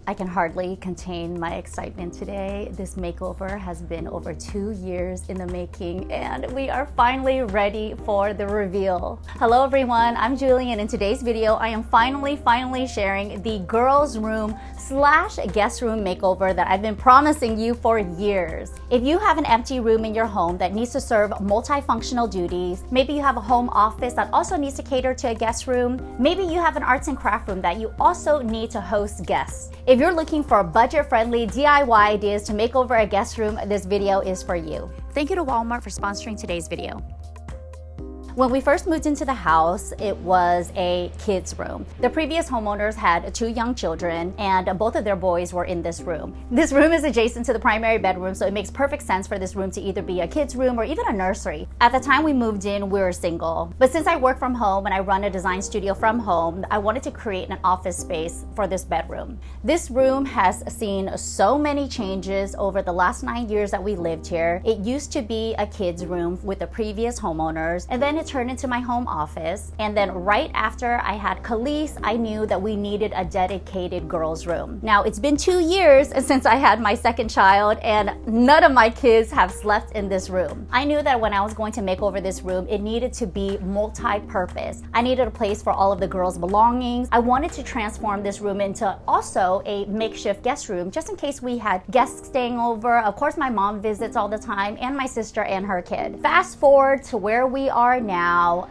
I can hardly contain my excitement today. This makeover has been over 2 years in the making and we are finally ready for the reveal. Hello everyone, I'm Julie and in today's video I am finally sharing the girls room / guest room makeover that I've been promising you for years. If you have an empty room in your home that needs to serve multifunctional duties, maybe you have a home office that also needs to cater to a guest room, maybe you have an arts and craft room that you also need to host guests. If you're looking for budget-friendly DIY ideas to make over a guest room, this video is for you. Thank you to Walmart for sponsoring today's video. When we first moved into the house, it was a kids' room. The previous homeowners had 2 young children and both of their boys were in this room. This room is adjacent to the primary bedroom, so it makes perfect sense for this room to either be a kids' room or even a nursery. At the time we moved in, we were single. But since I work from home and I run a design studio from home, I wanted to create an office space for this bedroom. This room has seen so many changes over the last 9 years that we lived here. It used to be a kids' room with the previous homeowners, and then it turned into my home office. And then right after I had Khalees, I knew that we needed a dedicated girls' room. Now it's been 2 years since I had my second child and none of my kids have slept in this room. I knew that when I was going to make over this room, it needed to be multi-purpose. I needed a place for all of the girls' belongings. I wanted to transform this room into also a makeshift guest room just in case we had guests staying over. Of course, my mom visits all the time and my sister and her kid. Fast forward to where we are now,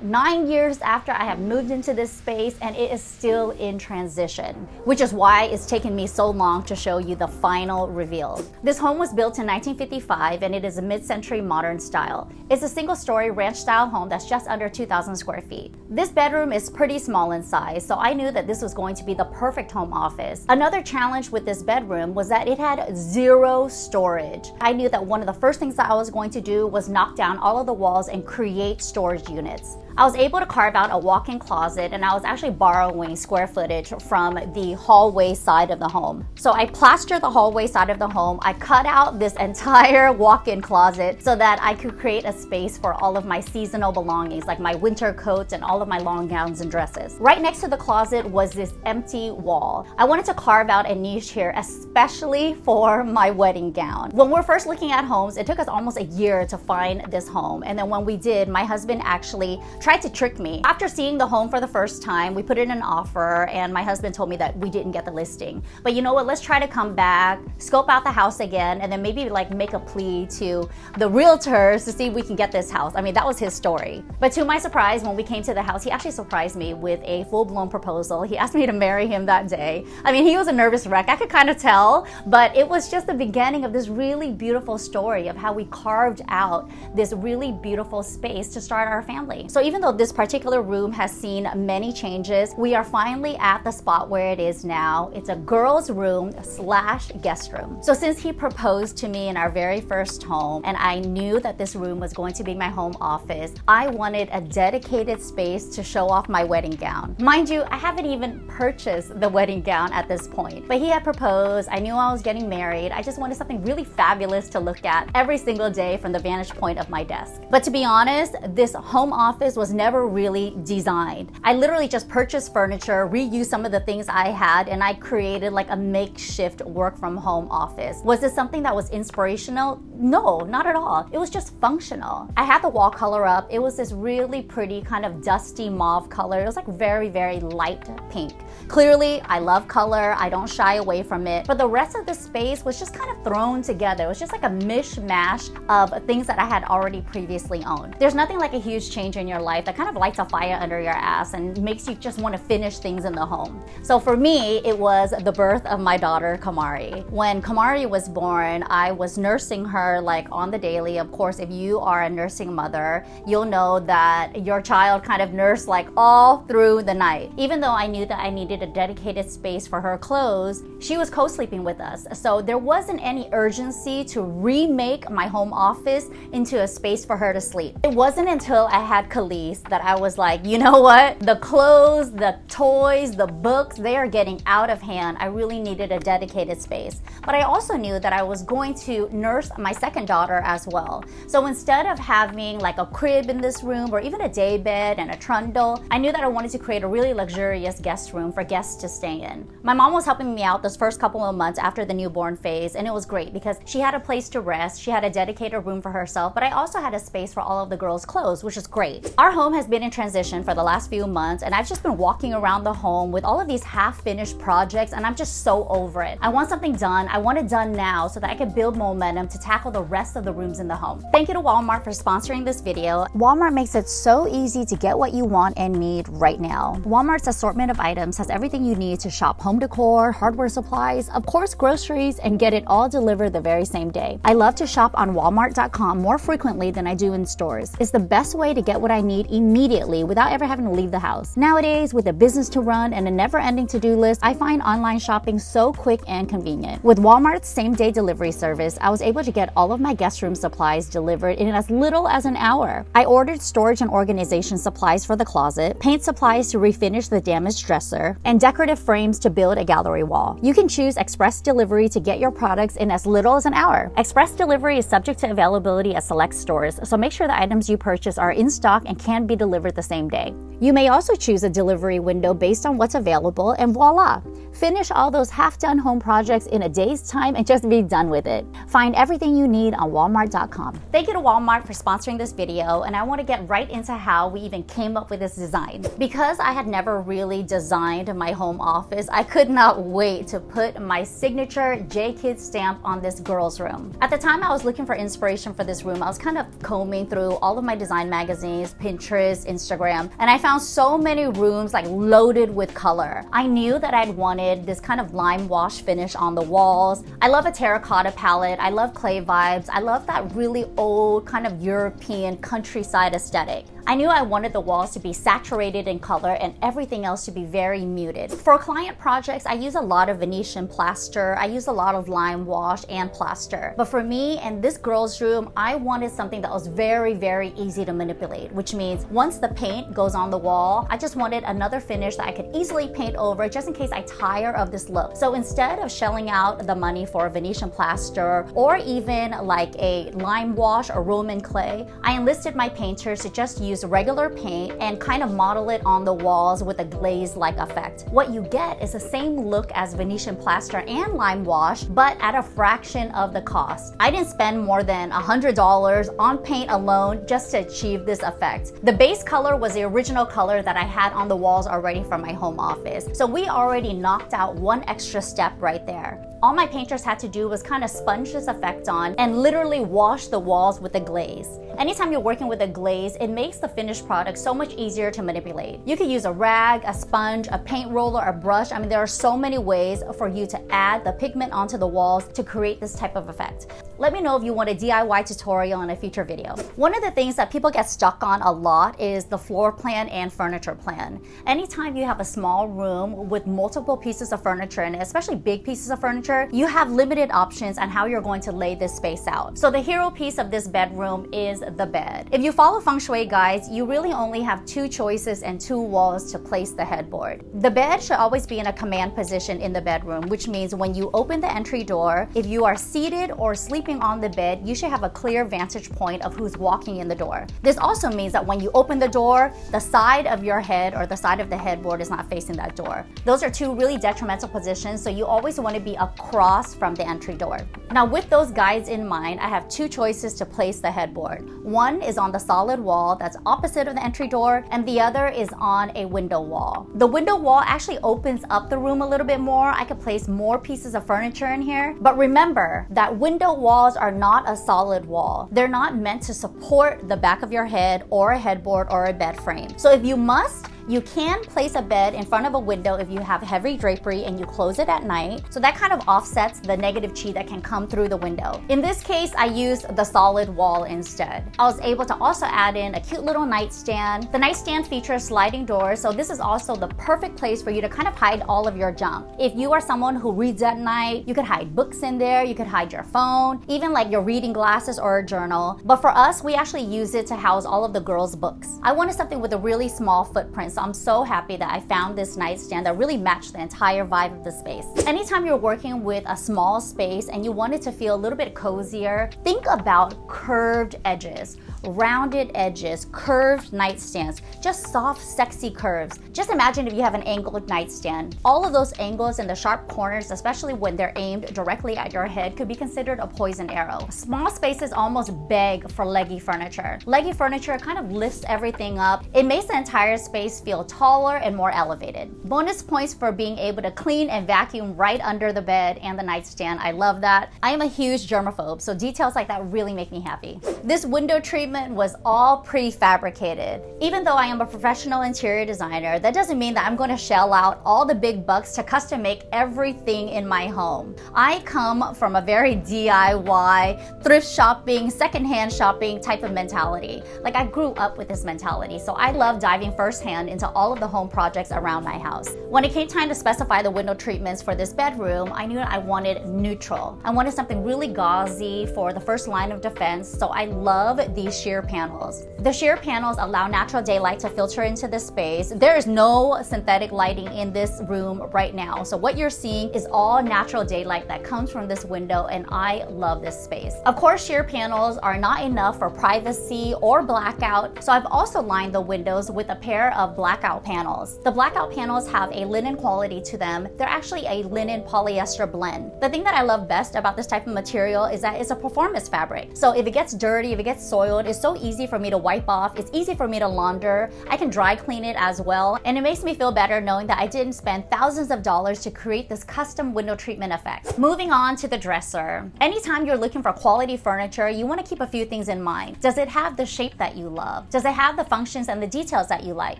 9 years after I have moved into this space and it is still in transition, which is why it's taken me so long to show you the final reveal. This home was built in 1955 and it is a mid-century modern style. It's a single-story ranch-style home that's just under 2,000 square feet. This bedroom is pretty small in size, so I knew that this was going to be the perfect home office. Another challenge with this bedroom was that it had 0 storage. I knew that one of the first things that I was going to do was knock down all of the walls and create storage units. I was able to carve out a walk-in closet and I was actually borrowing square footage from the hallway side of the home. So I plastered the hallway side of the home. I cut out this entire walk-in closet so that I could create a space for all of my seasonal belongings, like my winter coats and all of my long gowns and dresses. Right next to the closet was this empty wall. I wanted to carve out a niche here, especially for my wedding gown. When we were first looking at homes, it took us almost a year to find this home. And then when we did, my husband actually tried to trick me. After seeing the home for the first time, we put in an offer and my husband told me that we didn't get the listing. But you know what, let's try to come back, scope out the house again, and then maybe like make a plea to the realtors to see if we can get this house. I mean, that was his story. But to my surprise, when we came to the house, he actually surprised me with a full-blown proposal. He asked me to marry him that day. I mean, he was a nervous wreck, I could kind of tell, but it was just the beginning of this really beautiful story of how we carved out this really beautiful space to start our family. So even though this particular room has seen many changes, we are finally at the spot where it is now. It's a girls' room / guest room. So since he proposed to me in our very first home and I knew that this room was going to be my home office, I wanted a dedicated space to show off my wedding gown. Mind you, I haven't even purchased the wedding gown at this point, but he had proposed. I knew I was getting married. I just wanted something really fabulous to look at every single day from the vantage point of my desk. But to be honest, this home office was never really designed. I literally just purchased furniture, reused some of the things I had, and I created like a makeshift work from home office. Was this something that was inspirational? No, not at all. It was just functional. I had the wall color up. It was this really pretty kind of dusty mauve color. It was like very, very light pink. Clearly, I love color. I don't shy away from it. But the rest of the space was just kind of thrown together. It was just like a mishmash of things that I had already previously owned. There's nothing like a huge change in your life that kind of lights a fire under your ass and makes you just want to finish things in the home. So for me, it was the birth of my daughter, Kamari. When Kamari was born, I was nursing her like on the daily. Of course, if you are a nursing mother, you'll know that your child kind of nursed like all through the night. Even though I knew that I needed a dedicated space for her clothes, she was co-sleeping with us. So there wasn't any urgency to remake my home office into a space for her to sleep. It wasn't until I had Khalees piece that I was like, you know what? The clothes, the toys, the books, they are getting out of hand. I really needed a dedicated space. But I also knew that I was going to nurse my second daughter as well. So instead of having like a crib in this room or even a day bed and a trundle, I knew that I wanted to create a really luxurious guest room for guests to stay in. My mom was helping me out this first couple of months after the newborn phase, and it was great because she had a place to rest, she had a dedicated room for herself, but I also had a space for all of the girls' clothes, which is great. Our home has been in transition for the last few months, and I've just been walking around the home with all of these half-finished projects, and I'm just so over it. I want something done. I want it done now so that I can build momentum to tackle the rest of the rooms in the home. Thank you to Walmart for sponsoring this video. Walmart makes it so easy to get what you want and need right now. Walmart's assortment of items has everything you need to shop home decor, hardware supplies, of course groceries, and get it all delivered the very same day. I love to shop on Walmart.com more frequently than I do in stores. It's the best way to get what I need immediately without ever having to leave the house. Nowadays, with a business to run and a never-ending to-do list, I find online shopping so quick and convenient. With Walmart's same-day delivery service, I was able to get all of my guest room supplies delivered in as little as an hour. I ordered storage and organization supplies for the closet, paint supplies to refinish the damaged dresser, and decorative frames to build a gallery wall. You can choose express delivery to get your products in as little as an hour. Express delivery is subject to availability at select stores, so make sure the items you purchase are in stock and can be delivered the same day. You may also choose a delivery window based on what's available, and voila! Finish all those half-done home projects in a day's time and just be done with it. Find everything you need on Walmart.com. Thank you to Walmart for sponsoring this video, and I want to get right into how we even came up with this design. Because I had never really designed my home office, I could not wait to put my signature J-Kid stamp on this girl's room. At the time I was looking for inspiration for this room, I was kind of combing through all of my design magazines, Pinterest, Instagram, and I found so many rooms like loaded with color. I knew that I'd wanted this kind of lime wash finish on the walls. I love a terracotta palette. I love clay vibes. I love that really old kind of European countryside aesthetic. I knew I wanted the walls to be saturated in color and everything else to be very muted. For client projects, I use a lot of Venetian plaster. I use a lot of lime wash and plaster. But for me and this girl's room, I wanted something that was very, very easy to manipulate, which means once the paint goes on the wall, I just wanted another finish that I could easily paint over just in case I tire of this look. So instead of shelling out the money for Venetian plaster or even like a lime wash or Roman clay, I enlisted my painters to just use regular paint and kind of model it on the walls with a glaze-like effect. What you get is the same look as Venetian plaster and lime wash, but at a fraction of the cost. I didn't spend more than $100 on paint alone just to achieve this effect. The base color was the original color that I had on the walls already from my home office. So we already knocked out one extra step right there. All my painters had to do was kind of sponge this effect on and literally wash the walls with a glaze. Anytime you're working with a glaze, it makes the finished product so much easier to manipulate. You could use a rag, a sponge, a paint roller, a brush. I mean, there are so many ways for you to add the pigment onto the walls to create this type of effect. Let me know if you want a DIY tutorial in a future video. One of the things that people get stuck on a lot is the floor plan and furniture plan. Anytime you have a small room with multiple pieces of furniture, and especially big pieces of furniture, you have limited options on how you're going to lay this space out. So the hero piece of this bedroom is the bed. If you follow Feng Shui guides, you really only have two choices and two walls to place the headboard. The bed should always be in a command position in the bedroom, which means when you open the entry door, if you are seated or sleeping on the bed, you should have a clear vantage point of who's walking in the door. This also means that when you open the door, the side of your head or the side of the headboard is not facing that door. Those are two really detrimental positions, so you always want to be across from the entry door. Now, with those guides in mind, I have two choices to place the headboard. One is on the solid wall that's opposite of the entry door, and the other is on a window wall. The window wall actually opens up the room a little bit more. I could place more pieces of furniture in here. But remember that window walls are not a solid wall. They're not meant to support the back of your head or a headboard or a bed frame. So if you must, You can place a bed in front of a window if you have heavy drapery and you close it at night. So that kind of offsets the negative chi that can come through the window. In this case, I used the solid wall instead. I was able to also add in a cute little nightstand. The nightstand features sliding doors, so this is also the perfect place for you to kind of hide all of your junk. If you are someone who reads at night, you could hide books in there, you could hide your phone, even like your reading glasses or a journal. But for us, we actually use it to house all of the girls' books. I wanted something with a really small footprint, so I'm so happy that I found this nightstand that really matched the entire vibe of the space. Anytime you're working with a small space and you want it to feel a little bit cozier, think about curved edges, rounded edges, curved nightstands, just soft, sexy curves. Just imagine if you have an angled nightstand. All of those angles and the sharp corners, especially when they're aimed directly at your head, could be considered a poison arrow. Small spaces almost beg for leggy furniture. Leggy furniture kind of lifts everything up. It makes the entire space feel taller and more elevated. Bonus points for being able to clean and vacuum right under the bed and the nightstand. I love that. I am a huge germaphobe, so details like that really make me happy. This window treatment was all prefabricated. Even though I am a professional interior designer, that doesn't mean that I'm going to shell out all the big bucks to custom make everything in my home. I come from a very DIY, thrift shopping, secondhand shopping type of mentality. Like, I grew up with this mentality, so I love diving firsthand into all of the home projects around my house. When it came time to specify the window treatments for this bedroom, I knew I wanted neutral. I wanted something really gauzy for the first line of defense, so I love these sheer panels. The sheer panels allow natural daylight to filter into the space. There is no synthetic lighting in this room right now, so what you're seeing is all natural daylight that comes from this window, and I love this space. Of course, sheer panels are not enough for privacy or blackout, so I've also lined the windows with a pair of blackout panels. The blackout panels have a linen quality to them. They're actually a linen polyester blend. The thing that I love best about this type of material is that it's a performance fabric. So if it gets dirty, if it gets soiled, it's so easy for me to wipe off. It's easy for me to launder. I can dry clean it as well. And it makes me feel better knowing that I didn't spend thousands of dollars to create this custom window treatment effect. Moving on to the dresser. Anytime you're looking for quality furniture, you want to keep a few things in mind. Does it have the shape that you love? Does it have the functions and the details that you like?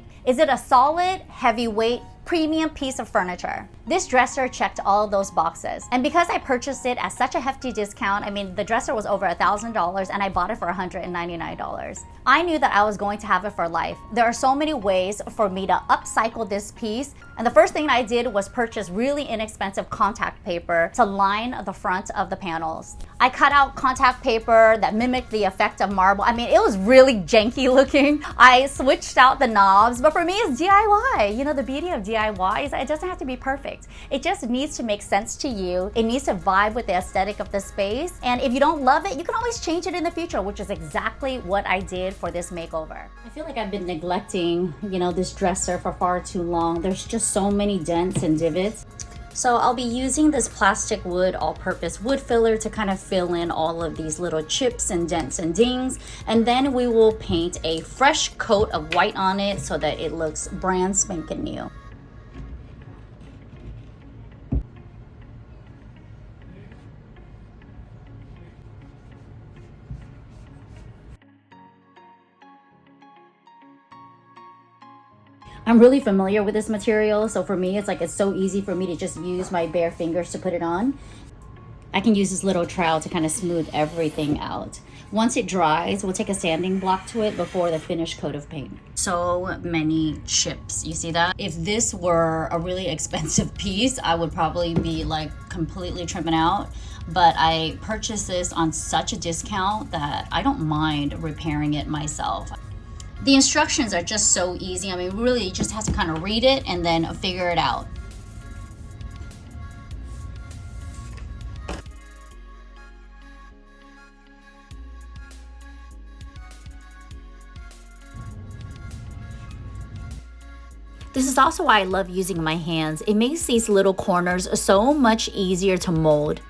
Is it a solid, heavyweight, premium piece of furniture? This dresser checked all of those boxes. And because I purchased it at such a hefty discount, I mean, the dresser was over $1,000 and I bought it for $199. I knew that I was going to have it for life. There are so many ways for me to upcycle this piece. And the first thing I did was purchase really inexpensive contact paper to line the front of the panels. I cut out contact paper that mimicked the effect of marble. I mean, it was really janky looking. I switched out the knobs, but for me, it's DIY. You know, the beauty of DIY is that it doesn't have to be perfect. It just needs to make sense to you. It needs to vibe with the aesthetic of the space. And if you don't love it, you can always change it in the future, which is exactly what I did for this makeover. I feel like I've been neglecting, this dresser for far too long. There's just so many dents and divots. So I'll be using this plastic wood all-purpose wood filler to kind of fill in all of these little chips and dents and dings. And then we will paint a fresh coat of white on it so that it looks brand spanking new. I'm really familiar with this material, so for me, it's so easy for me to just use my bare fingers to put it on. I can use this little trowel to kind of smooth everything out. Once it dries, we'll take a sanding block to it before the finished coat of paint. So many chips, you see that? If this were a really expensive piece, I would probably be completely trimming out. But I purchased this on such a discount that I don't mind repairing it myself. The instructions are just so easy. I mean, really, you just have to kind of read it and then figure it out. This is also why I love using my hands. It makes these little corners so much easier to mold.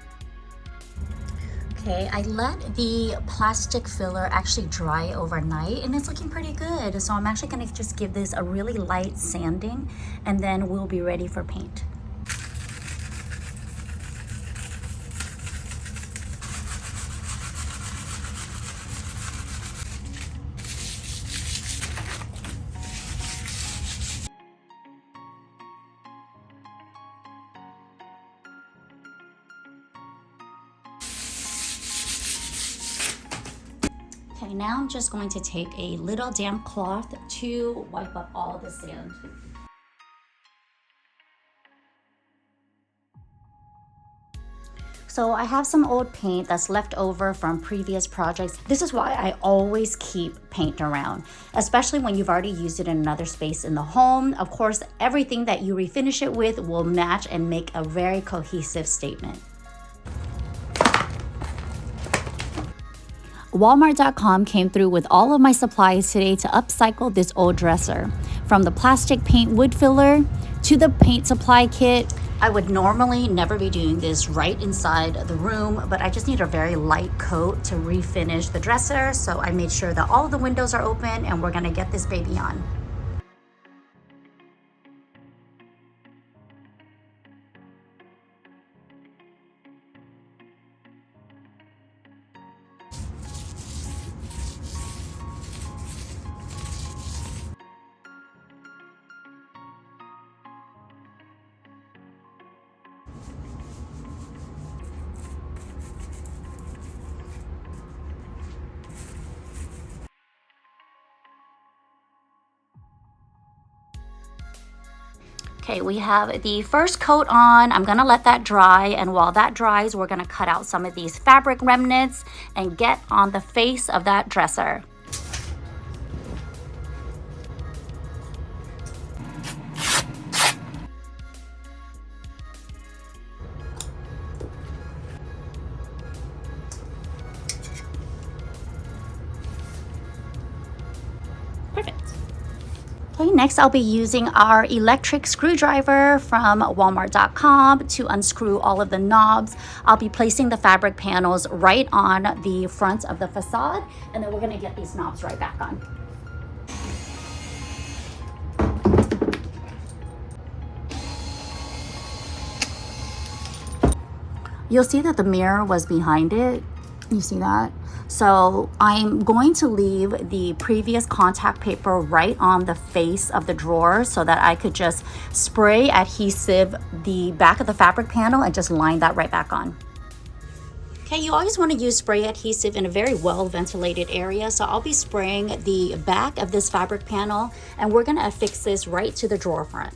Okay, I let the plastic filler actually dry overnight and it's looking pretty good. So I'm actually gonna just give this a really light sanding and then we'll be ready for paint. Okay, now I'm just going to take a little damp cloth to wipe up all the sand. So I have some old paint that's left over from previous projects. This is why I always keep paint around, especially when you've already used it in another space in the home. Of course, everything that you refinish it with will match and make a very cohesive statement. Walmart.com came through with all of my supplies today to upcycle this old dresser. From the plastic paint wood filler to the paint supply kit. I would normally never be doing this right inside the room, but I just need a very light coat to refinish the dresser. So I made sure that all the windows are open and we're gonna get this baby on. Okay, we have the first coat on. I'm gonna let that dry, and while that dries, we're gonna cut out some of these fabric remnants and get on the face of that dresser. Perfect. Okay, next I'll be using our electric screwdriver from Walmart.com to unscrew all of the knobs. I'll be placing the fabric panels right on the front of the facade, and then we're gonna get these knobs right back on. You'll see that the mirror was behind it. You see that? So I'm going to leave the previous contact paper right on the face of the drawer so that I could just spray adhesive the back of the fabric panel and just line that right back on. Okay, you always want to use spray adhesive in a very well ventilated area. So I'll be spraying the back of this fabric panel, and we're going to affix this right to the drawer front.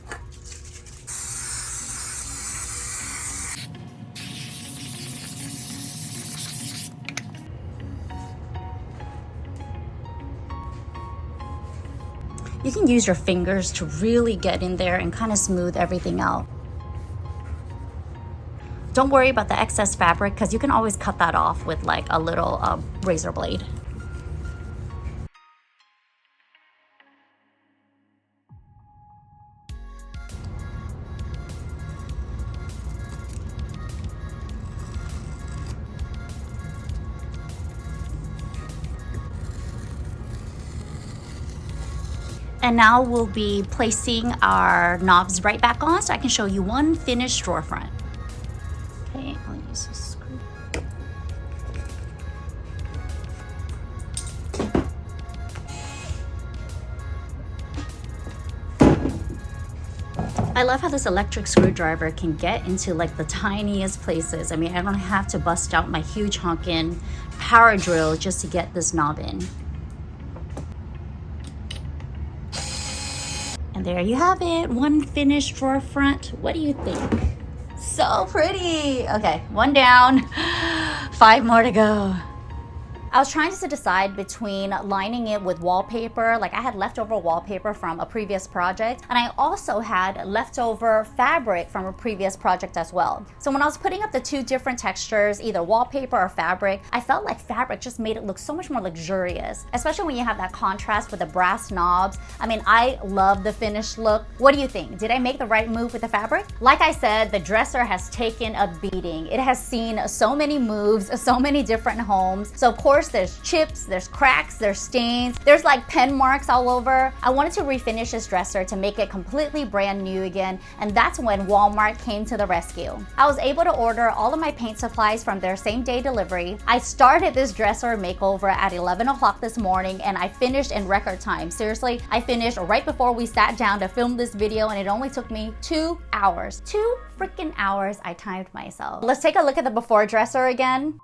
You can use your fingers to really get in there and kind of smooth everything out. Don't worry about the excess fabric because you can always cut that off with like a little razor blade. And now we'll be placing our knobs right back on so I can show you one finished drawer front. Okay, I'll use this screw. I love how this electric screwdriver can get into like the tiniest places. I mean, I don't have to bust out my huge honkin' power drill just to get this knob in. And there you have it, one finished drawer front. What do you think? So pretty. Okay, one down, 5 more to go. I was trying to decide between lining it with wallpaper, like I had leftover wallpaper from a previous project, and I also had leftover fabric from a previous project as well. So when I was putting up the two different textures, either wallpaper or fabric, I felt like fabric just made it look so much more luxurious, especially when you have that contrast with the brass knobs. I mean, I love the finished look. What do you think? Did I make the right move with the fabric? Like I said, the dresser has taken a beating. It has seen so many moves, so many different homes. So of course, there's chips, there's cracks, there's stains, there's like pen marks all over. I wanted to refinish this dresser to make it completely brand new again, and that's when Walmart came to the rescue. I was able to order all of my paint supplies from their same-day delivery. I started this dresser makeover at 11 o'clock this morning, and I finished in record time. Seriously, I finished right before we sat down to film this video, and it only took me 2 hours. 2 freaking hours I timed myself. Let's take a look at the before dresser again.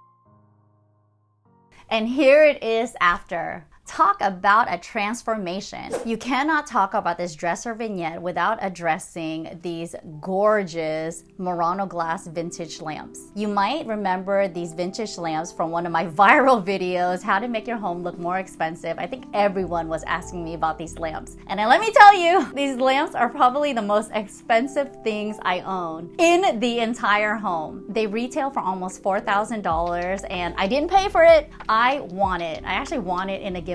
And here it is after. Talk about a transformation. You cannot talk about this dresser vignette without addressing these gorgeous Murano glass vintage lamps. You might remember these vintage lamps from one of my viral videos, how to make your home look more expensive. I think everyone was asking me about these lamps. And then let me tell you, these lamps are probably the most expensive things I own in the entire home. They retail for almost $4,000 and I didn't pay for it. I want it. I actually want it in a giveaway.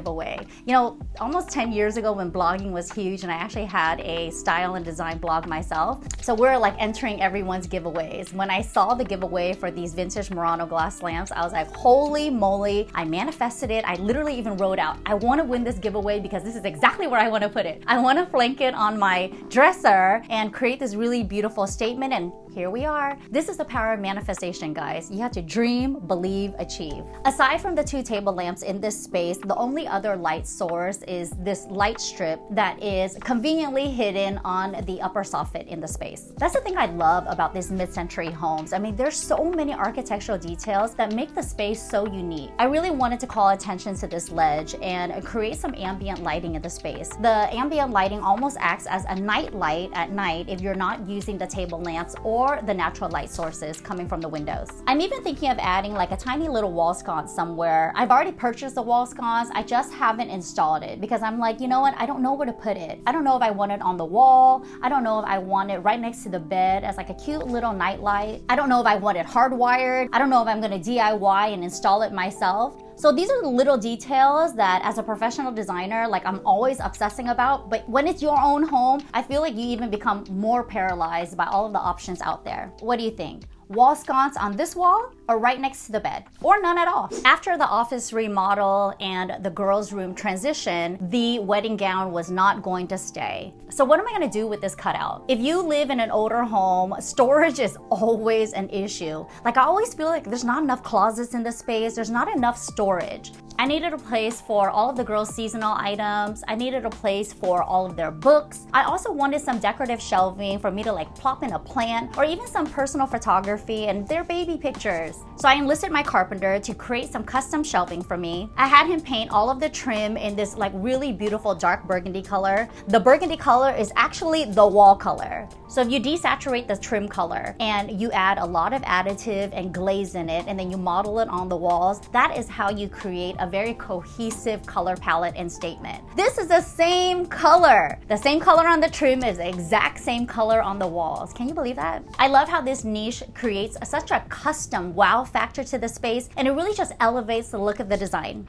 You know, almost 10 years ago when blogging was huge and I actually had a style and design blog myself. So we're like entering everyone's giveaways. When I saw the giveaway for these vintage Murano glass lamps, I was like, holy moly, I manifested it. I literally even wrote out, I want to win this giveaway because this is exactly where I want to put it. I want to flank it on my dresser and create this really beautiful statement, and here we are. This is the power of manifestation, guys. You have to dream, believe, achieve. Aside from the two table lamps in this space, the only other light source is this light strip that is conveniently hidden on the upper soffit in the space. That's the thing I love about these mid-century homes. I mean, there's so many architectural details that make the space so unique. I really wanted to call attention to this ledge and create some ambient lighting in the space. The ambient lighting almost acts as a night light at night if you're not using the table lamps or the natural light sources coming from the windows. I'm even thinking of adding like a tiny little wall sconce somewhere. I've already purchased the wall sconce. I just haven't installed it because I'm like, you know what? I don't know where to put it. I don't know if I want it on the wall. I don't know if I want it right next to the bed as like a cute little night light. I don't know if I want it hardwired. I don't know if I'm gonna DIY and install it myself. So these are the little details that as a professional designer, like I'm always obsessing about, but when it's your own home, I feel like you even become more paralyzed by all of the options out there. What do you think? Wall sconce on this wall or right next to the bed, or none at all? After the office remodel and the girls' room transition, the wedding gown was not going to stay. So what am I gonna do with this cutout? If you live in an older home, storage is always an issue. Like I always feel like there's not enough closets in the space, there's not enough storage. I needed a place for all of the girls' seasonal items. I needed a place for all of their books. I also wanted some decorative shelving for me to like plop in a plant or even some personal photography and their baby pictures. So I enlisted my carpenter to create some custom shelving for me. I had him paint all of the trim in this like really beautiful dark burgundy color. The burgundy color is actually the wall color. So if you desaturate the trim color and you add a lot of additive and glaze in it and then you model it on the walls, that is how you create a very cohesive color palette and statement. This is the same color. The same color on the trim is the exact same color on the walls. Can you believe that? I love how this niche creates such a custom wow factor to the space, and it really just elevates the look of the design.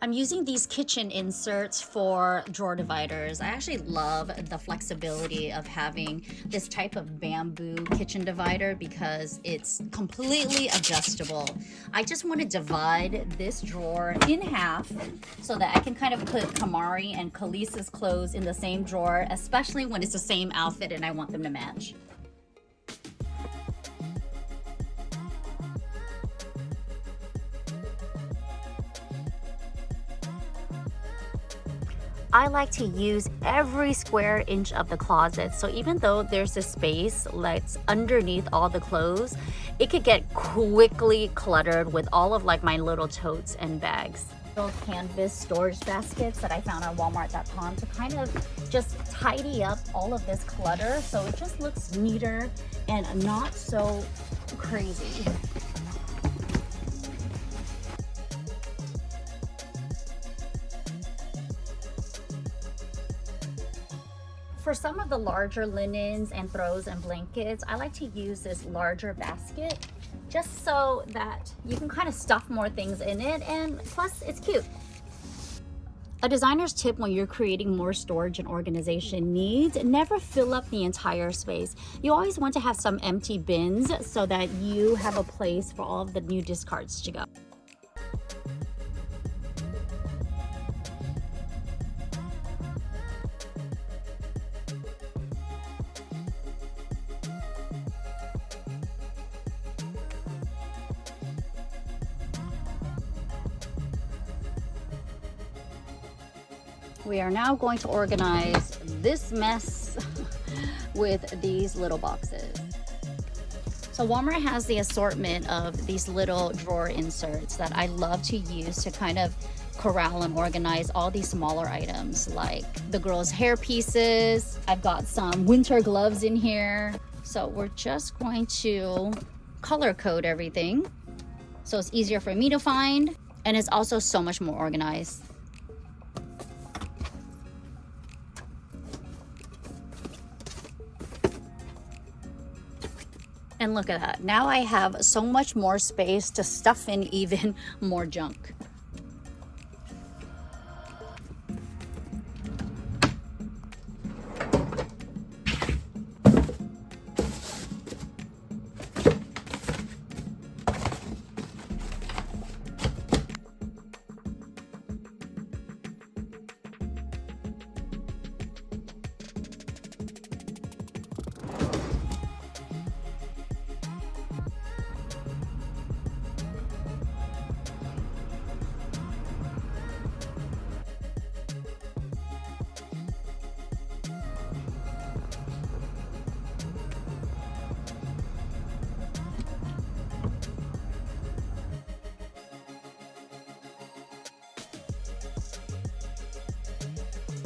I'm using these kitchen inserts for drawer dividers. I actually love the flexibility of having this type of bamboo kitchen divider because it's completely adjustable. I just want to divide this drawer in half so that I can kind of put Kamari and Khalees's clothes in the same drawer, especially when it's the same outfit and I want them to match. I like to use every square inch of the closet. So even though there's a space that's underneath all the clothes, it could get quickly cluttered with all of like my little totes and bags. Those canvas storage baskets that I found on Walmart.com to kind of just tidy up all of this clutter so it just looks neater and not so crazy. For some of the larger linens and throws and blankets, I like to use this larger basket just so that you can kind of stuff more things in it, and plus it's cute. A designer's tip when you're creating more storage and organization needs, never fill up the entire space. You always want to have some empty bins so that you have a place for all of the new discards to go. We are now going to organize this mess with these little boxes. So Walmart has the assortment of these little drawer inserts that I love to use to kind of corral and organize all these smaller items, like the girls' hair pieces. I've got some winter gloves in here. So we're just going to color code everything so it's easier for me to find, and it's also so much more organized. And look at that. Now I have so much more space to stuff in even more junk.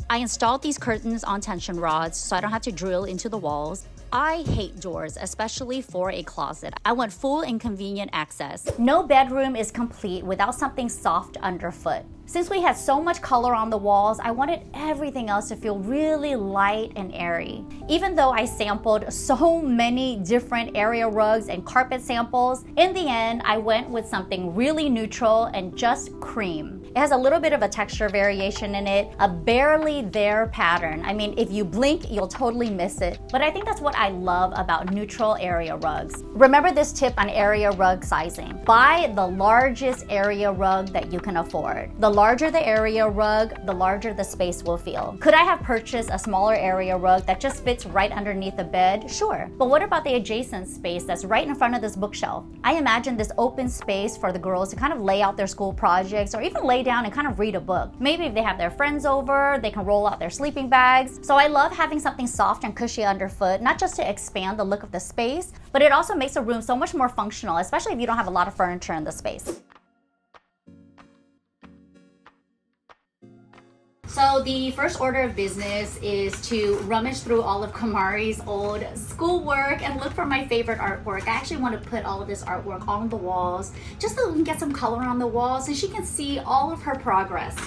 I installed these curtains on tension rods so I don't have to drill into the walls. I hate doors, especially for a closet. I want full and convenient access. No bedroom is complete without something soft underfoot. Since we had so much color on the walls, I wanted everything else to feel really light and airy. Even though I sampled so many different area rugs and carpet samples, in the end, I went with something really neutral and just cream. It has a little bit of a texture variation in it, a barely there pattern. I mean, if you blink, you'll totally miss it. But I think that's what I love about neutral area rugs. Remember this tip on area rug sizing. Buy the largest area rug that you can afford. The larger the area rug, the larger the space will feel. Could I have purchased a smaller area rug that just fits right underneath the bed? Sure. But what about the adjacent space that's right in front of this bookshelf? I imagine this open space for the girls to kind of lay out their school projects or even lay down and kind of read a book. Maybe if they have their friends over, they can roll out their sleeping bags. So I love having something soft and cushy underfoot, not just to expand the look of the space, but it also makes a room so much more functional, especially if you don't have a lot of furniture in the space. So the first order of business is to rummage through all of Kamari's old schoolwork and look for my favorite artwork. I actually want to put all of this artwork on the walls just so we can get some color on the walls and she can see all of her progress.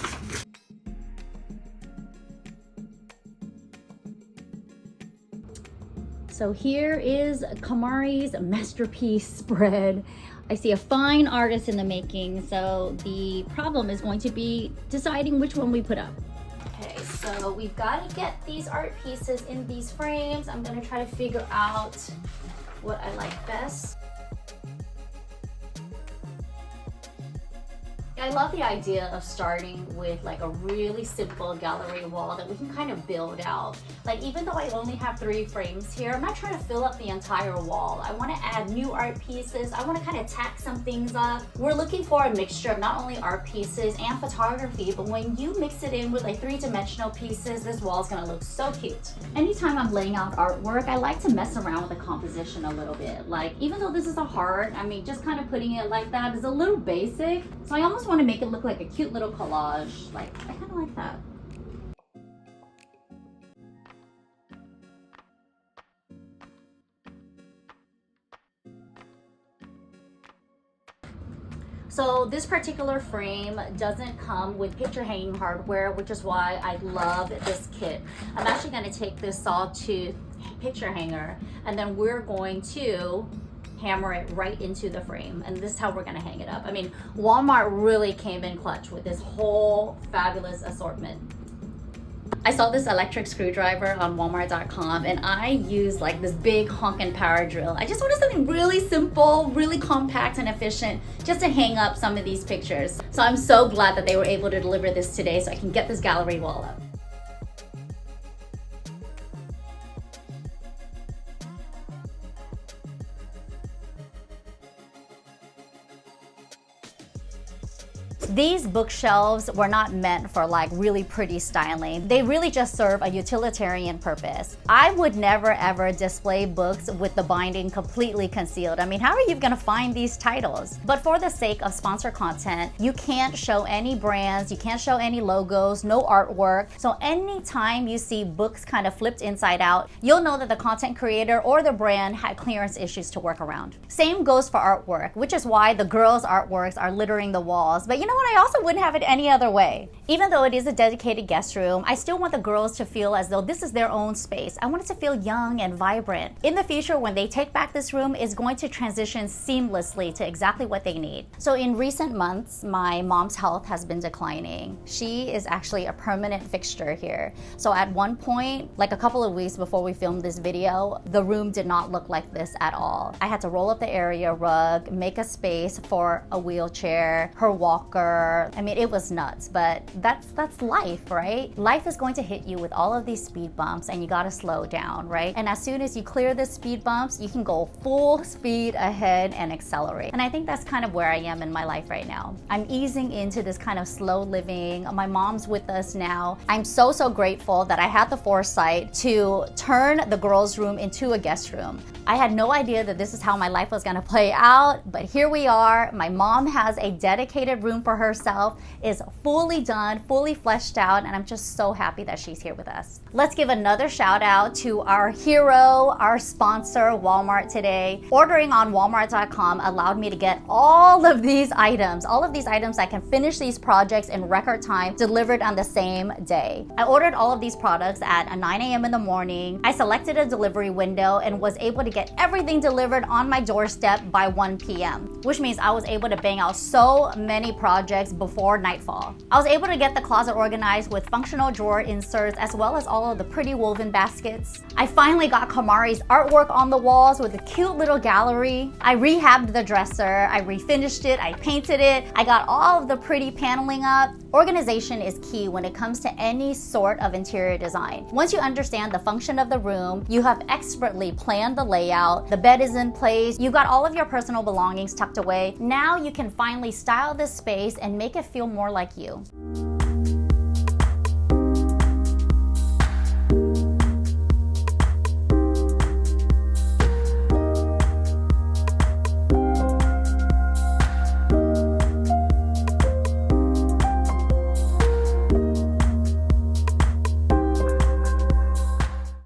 So here is Kamari's masterpiece spread. I see a fine artist in the making, so the problem is going to be deciding which one we put up. Okay, so we've got to get these art pieces in these frames. I'm gonna try to figure out what I like best. I love the idea of starting with like a really simple gallery wall that we can kind of build out. Like even though I only have 3 frames here, I'm not trying to fill up the entire wall. I want to add new art pieces. I want to kind of tack some things up. We're looking for a mixture of not only art pieces and photography, but when you mix it in with like 3-dimensional pieces, this wall is going to look so cute. Anytime I'm laying out artwork, I like to mess around with the composition a little bit. Like even though this is a heart, I mean, just kind of putting it like that is a little basic. So I almost want to make it look like a cute little collage. Like, I kind of like that. So this particular frame doesn't come with picture hanging hardware, which is why I love this kit. I'm actually going to take this sawtooth picture hanger and then we're going to hammer it right into the frame, and this is how we're gonna hang it up. I mean, Walmart really came in clutch with this whole fabulous assortment. I saw this electric screwdriver on Walmart.com and I used like this big honkin' power drill. I just wanted something really simple, really compact and efficient just to hang up some of these pictures. So I'm so glad that they were able to deliver this today so I can get this gallery wall up. These bookshelves were not meant for like really pretty styling. They really just serve a utilitarian purpose. I would never ever display books with the binding completely concealed. I mean, how are you gonna find these titles? But for the sake of sponsor content, you can't show any brands, you can't show any logos, no artwork. So anytime you see books kind of flipped inside out, you'll know that the content creator or the brand had clearance issues to work around. Same goes for artwork, which is why the girls' artworks are littering the walls. But you know what? I also wouldn't have it any other way. Even though it is a dedicated guest room, I still want the girls to feel as though this is their own space. I want it to feel young and vibrant. In the future, when they take back this room, it's going to transition seamlessly to exactly what they need. So in recent months, my mom's health has been declining. She is actually a permanent fixture here. So at one point, like a couple of weeks before we filmed this video, the room did not look like this at all. I had to roll up the area rug, make a space for a wheelchair, her walker. I mean, it was nuts, but that's life, right? Life is going to hit you with all of these speed bumps and you gotta slow down, right? And as soon as you clear the speed bumps, you can go full speed ahead and accelerate. And I think that's kind of where I am in my life right now. I'm easing into this kind of slow living. My mom's with us now. I'm so grateful that I had the foresight to turn the girls' room into a guest room. I had no idea that this is how my life was gonna play out, but here we are. My mom has a dedicated room for herself, is fully done, fully fleshed out, and I'm just so happy that she's here with us. Let's give another shout out to our hero, our sponsor, Walmart today. Ordering on Walmart.com allowed me to get all of these items. I can finish these projects in record time, delivered on the same day. I ordered all of these products at 9 a.m. in the morning. I selected a delivery window and was able to get everything delivered on my doorstep by 1 p.m., which means I was able to bang out so many projects before nightfall. I was able to get the closet organized with functional drawer inserts as well as all of the pretty woven baskets. I finally got Kamari's artwork on the walls with a cute little gallery. I rehabbed the dresser, I refinished it, I painted it, I got all of the pretty paneling up. Organization is key when it comes to any sort of interior design. Once you understand the function of the room, you have expertly planned the layout, the bed is in place, you got all of your personal belongings tucked away. Now you can finally style this space and make it feel more like you.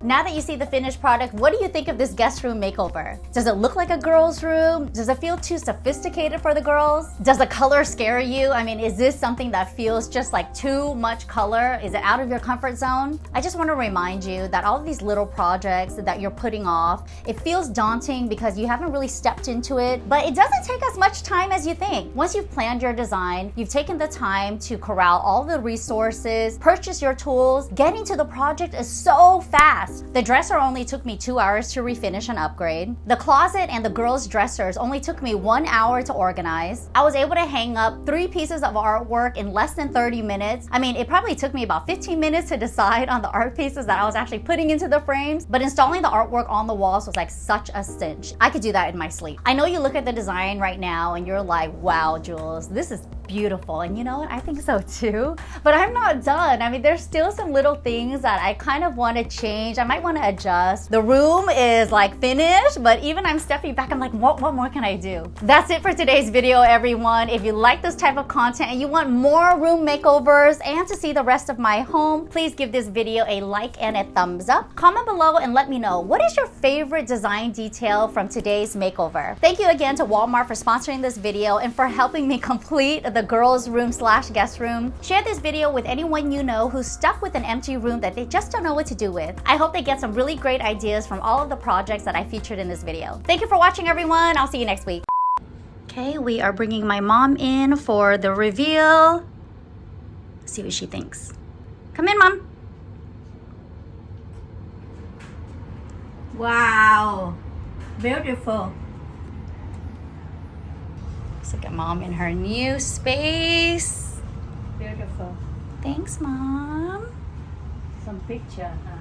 Now that you see the finished product, what do you think of this guest room makeover? Does it look like a girl's room? Does it feel too sophisticated for the girls? Does the color scare you? I mean, is this something that feels just like too much color? Is it out of your comfort zone? I just want to remind you that all of these little projects that you're putting off, it feels daunting because you haven't really stepped into it, but it doesn't take as much time as you think. Once you've planned your design, you've taken the time to corral all the resources, purchase your tools, getting to the project is so fast. The dresser only took me 2 hours to refinish and upgrade. The closet and the girls' dressers only took me 1 hour to organize. I was able to hang up 3 pieces of artwork in less than 30 minutes. I mean, it probably took me about 15 minutes to decide on the art pieces that I was actually putting into the frames, but installing the artwork on the walls was like such a cinch. I could do that in my sleep. I know you look at the design right now and you're like, wow, Jules, this is beautiful. And you know what? I think so too. But I'm not done. I mean, there's still some little things that I kind of want to change. I might want to adjust. The room is like finished, but even I'm stepping back, I'm like, what more can I do? That's it for today's video, everyone. If you like this type of content and you want more room makeovers and to see the rest of my home, please give this video a like and a thumbs up. Comment below and let me know, what is your favorite design detail from today's makeover? Thank you again to Walmart for sponsoring this video and for helping me complete the girls' room / guest room. Share this video with anyone you know who's stuck with an empty room that they just don't know what to do with. I hope they get some really great ideas from all of the projects that I featured in this video. Thank you for watching, everyone. I'll see you next week. Okay, we are bringing my mom in for the reveal. Let's see what she thinks. Come in, Mom. Wow, beautiful. Let's look at Mom in her new space. Beautiful. Thanks, Mom. Some picture, huh?